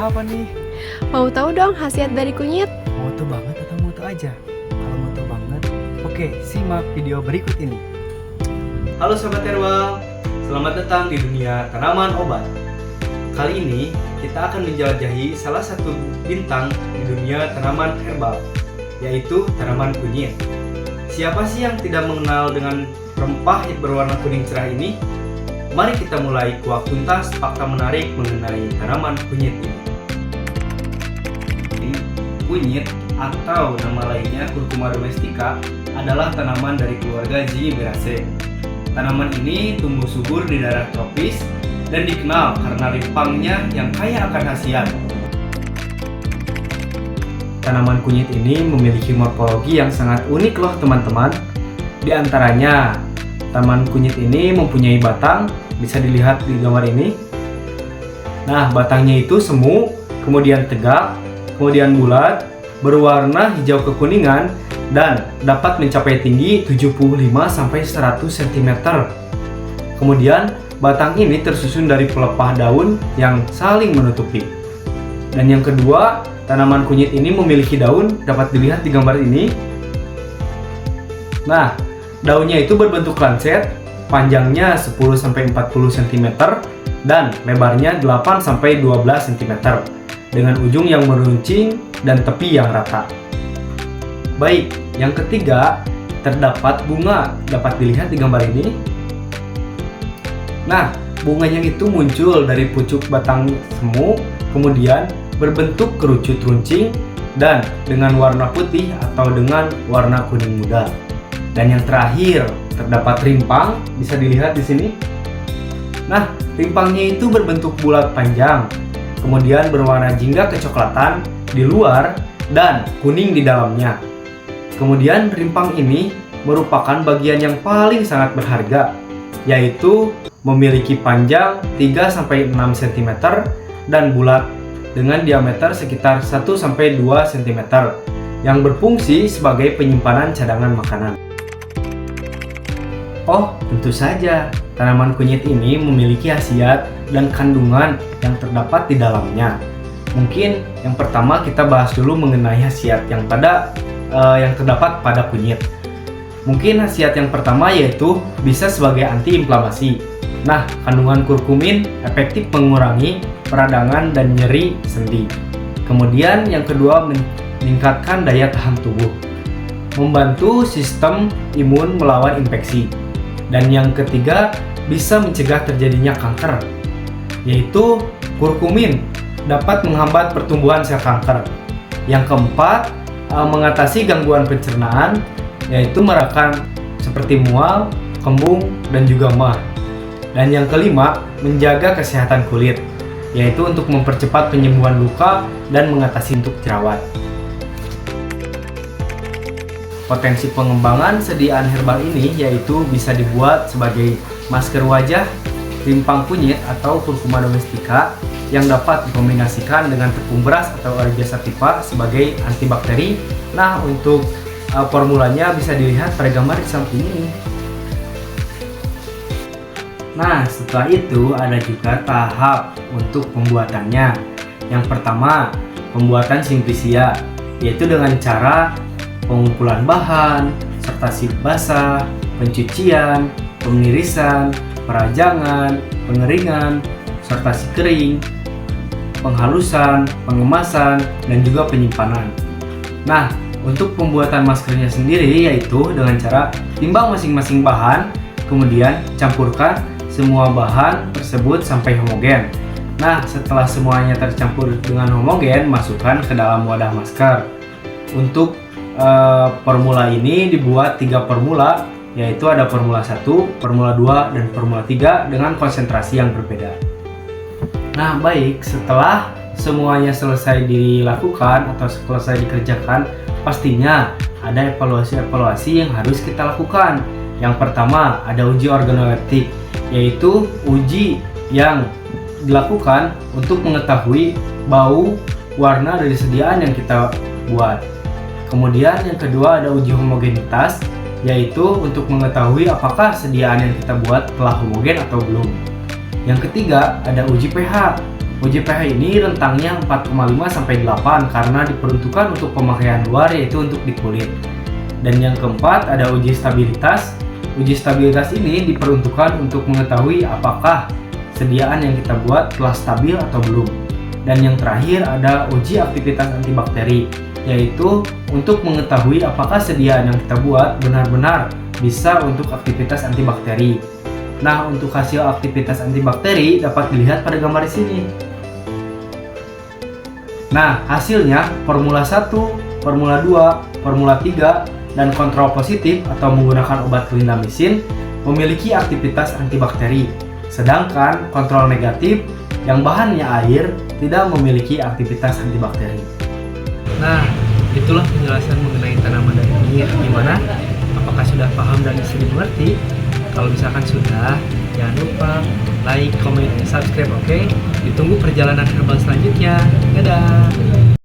apa nih? Mau tahu dong khasiat dari kunyit? Mau tahu banget atau mau tahu aja? Kalau mau tahu banget, oke, simak video berikut ini. Halo Sobat Herbal, selamat datang di dunia tanaman obat. Kali ini kita akan menjelajahi salah satu bintang di dunia tanaman herbal, yaitu tanaman kunyit. Siapa sih yang tidak mengenal dengan rempah yang berwarna kuning cerah ini? Mari kita mulai kuak tuntas fakta menarik mengenai tanaman kunyit ini. Kunyit atau nama lainnya Curcuma domestica adalah tanaman dari keluarga Zingiberaceae. Tanaman ini tumbuh subur di daerah tropis dan dikenal karena rimpangnya yang kaya akan khasiat. Tanaman kunyit ini memiliki morfologi yang sangat unik loh teman-teman. Di antaranya, tanaman kunyit ini mempunyai batang, bisa dilihat di gambar ini. Nah, batangnya itu semu, kemudian tegak, kemudian bulat, berwarna hijau kekuningan, dan dapat mencapai tinggi 75-100 cm. Kemudian, batang ini tersusun dari pelepah daun yang saling menutupi. Dan yang kedua, tanaman kunyit ini memiliki daun, dapat dilihat di gambar ini. Nah, daunnya itu berbentuk lancet, panjangnya 10-40 cm dan lebarnya 8-12 cm dengan ujung yang meruncing dan tepi yang rata. Baik, yang ketiga, terdapat bunga, dapat dilihat di gambar ini. Nah, bunganya itu muncul dari pucuk batang semu, kemudian berbentuk kerucut runcing dan dengan warna putih atau dengan warna kuning muda. Dan yang terakhir, terdapat rimpang, bisa dilihat di sini. Nah, rimpangnya itu berbentuk bulat panjang, kemudian berwarna jingga kecoklatan di luar dan kuning di dalamnya. Kemudian rimpang ini merupakan bagian yang paling sangat berharga, yaitu memiliki panjang 3-6 cm dan bulat dengan diameter sekitar 1-2 cm yang berfungsi sebagai penyimpanan cadangan makanan. Oh, tentu saja, tanaman kunyit ini memiliki khasiat dan kandungan yang terdapat di dalamnya. Mungkin yang pertama kita bahas dulu mengenai khasiat yang terdapat pada kunyit. Mungkin khasiat yang pertama yaitu bisa sebagai antiinflamasi. Nah, kandungan kurkumin efektif mengurangi peradangan dan nyeri sendi. Kemudian yang kedua, meningkatkan daya tahan tubuh, membantu sistem imun melawan infeksi. Dan yang ketiga, bisa mencegah terjadinya kanker, yaitu kurkumin dapat menghambat pertumbuhan sel kanker. Yang keempat, mengatasi gangguan pencernaan, yaitu merakan seperti mual, kembung, dan juga mah. Dan yang kelima, menjaga kesehatan kulit, yaitu untuk mempercepat penyembuhan luka dan mengatasi untuk jerawat. Potensi pengembangan sediaan herbal ini yaitu bisa dibuat sebagai masker wajah, rimpang kunyit atau Curcuma domestica yang dapat dikombinasikan dengan tepung beras atau Aerugea sativa sebagai antibakteri. Nah, untuk formulanya bisa dilihat pada gambar di samping ini. Nah, setelah itu ada juga tahap untuk pembuatannya. Yang pertama, pembuatan simplicia, yaitu dengan cara pengumpulan bahan, serta sip basah, pencucian, pengirisan, perajangan, pengeringan, serta si kering, penghalusan, pengemasan, dan juga penyimpanan. Nah, untuk pembuatan maskernya sendiri yaitu dengan cara timbang masing-masing bahan, kemudian campurkan semua bahan tersebut sampai homogen. Nah, setelah semuanya tercampur dengan homogen, masukkan ke dalam wadah masker. Untuk formula ini dibuat 3 formula, yaitu ada formula 1, formula 2, dan formula 3 dengan konsentrasi yang berbeda. Nah, baik, setelah semuanya selesai dilakukan atau selesai dikerjakan, pastinya ada evaluasi-evaluasi yang harus kita lakukan. Yang pertama, ada uji organoleptik, yaitu uji yang dilakukan untuk mengetahui bau, warna dari sediaan yang kita buat. Kemudian yang kedua ada uji homogenitas, yaitu untuk mengetahui apakah sediaan yang kita buat telah homogen atau belum. Yang ketiga ada uji pH, Uji pH ini rentangnya 4,5 sampai 8 karena diperuntukkan untuk pemakaian luar, yaitu untuk di kulit. Dan yang keempat ada uji stabilitas. Uji stabilitas ini diperuntukkan untuk mengetahui apakah sediaan yang kita buat telah stabil atau belum. Dan yang terakhir ada uji aktivitas antibakteri, yaitu untuk mengetahui apakah sediaan yang kita buat benar-benar bisa untuk aktivitas antibakteri. Nah, untuk hasil aktivitas antibakteri dapat dilihat pada gambar di sini. Nah, hasilnya formula 1, formula 2, formula 3, dan kontrol positif atau menggunakan obat clindamycin memiliki aktivitas antibakteri. Sedangkan kontrol negatif yang bahannya air tidak memiliki aktivitas antibakteri. Nah, itulah penjelasan mengenai tanaman dari kunyit. Gimana? Apakah sudah paham dan bisa dimengerti? Kalau misalkan sudah, jangan lupa like, comment, dan subscribe, oke? Ditunggu perjalanan herbal selanjutnya. Dadah!